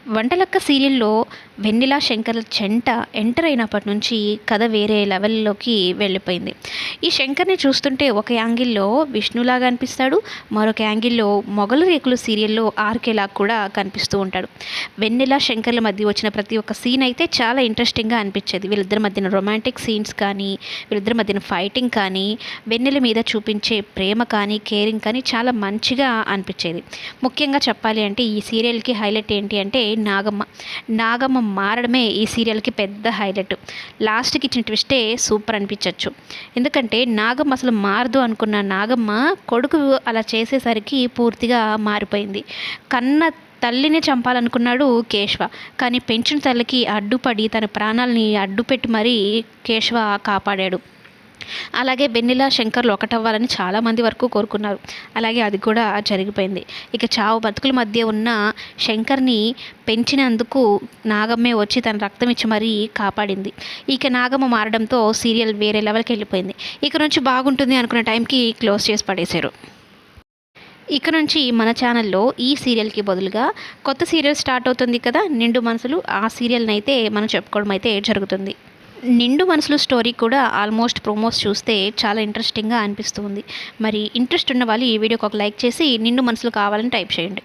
వంటలక్క సీరియల్‌లో వెన్నెల, శంకర్‌ల జంట ఎంటర్ అయినప్పటి నుంచి కథ వేరే లెవెల్‌లోకి వెళ్ళిపోయింది. ఈ శంకర్‌ని చూస్తుంటే ఒక యాంగిల్‌లో విష్ణులాగా అనిపిస్తాడు. మరొక యాంగిల్‌లో మొగలి రేకులు సీరియల్‌లో ఆర్‌కేలాగా కూడా కనిపిస్తూ ఉంటాడు. వెన్నెల, శంకర్‌ల మధ్య వచ్చిన ప్రతి ఒక్క సీన్ అయితే చాలా ఇంట్రెస్టింగ్‌గా అనిపించేది. వీళ్ళిద్దరి మధ్యన రొమాంటిక్ సీన్స్ కానీ, వీళ్ళిద్దరి మధ్యన ఫైటింగ్ కానీ, వెన్నెల మీద చూపించే ప్రేమ కానీ, కేరింగ్ కానీ చాలా మంచిగా అనిపించేది. ముఖ్యంగా చెప్పాలి అంటే ఈ సీరియల్‌కి హైలైట్ ఏంటి అంటే నాగమ్మ. నాగమ్మ మారడమే ఈ సీరియల్‌కి పెద్ద హైలైట్. లాస్ట్‌కి ఇచ్చిన ట్విస్టే సూపర్ అనిపించొచ్చు. ఎందుకంటే నాగమ్మ అసలు మారదు అనుకున్న నాగమ్మ కొడుకు అలా చేసేసరికి పూర్తిగా మారిపోయింది. కన్న తల్లిని చంపాలనుకున్నాడు కేశవ. కానీ పెంచిన తల్లికి అడ్డుపడి తన ప్రాణాలని అడ్డుపెట్టి మరీ కేశవ కాపాడాడు. అలాగే వెన్నెల, శంకర్లు ఒకటవ్వాలని చాలామంది వరకు కోరుకున్నారు. అలాగే అది కూడా జరిగిపోయింది. ఇక చావు బతుకుల మధ్య ఉన్న శంకర్‌ని పెంచినందుకు నాగమ్మే వచ్చి తన రక్తం ఇచ్చి మరీ కాపాడింది. ఇక నాగమ్మ మారడంతో సీరియల్ వేరే లెవెల్‌కి వెళ్ళిపోయింది. ఇక నుంచి బాగుంటుంది అనుకున్న టైంకి క్లోజ్ చేసి పడేశారు. ఇక నుంచి మన ఛానల్లో ఈ సీరియల్‌కి బదులుగా కొత్త సీరియల్ స్టార్ట్ అవుతుంది కదా! 'నిండు మనసులు' ఆ సీరియల్‌నైతే మనం చెప్పుకోవడం అయితే జరుగుతుంది. 'నిండు మనసులు' స్టోరీ కూడా ఆల్మోస్ట్ ప్రోమోస్ చూస్తే చాలా ఇంట్రెస్టింగ్‌గా అనిపిస్తుంది. మరి ఇంట్రెస్ట్ ఉన్న వాళ్ళు ఈ వీడియోకి ఒక లైక్ చేసి 'నిండు మనసులు' కావాలని టైప్ చేయండి.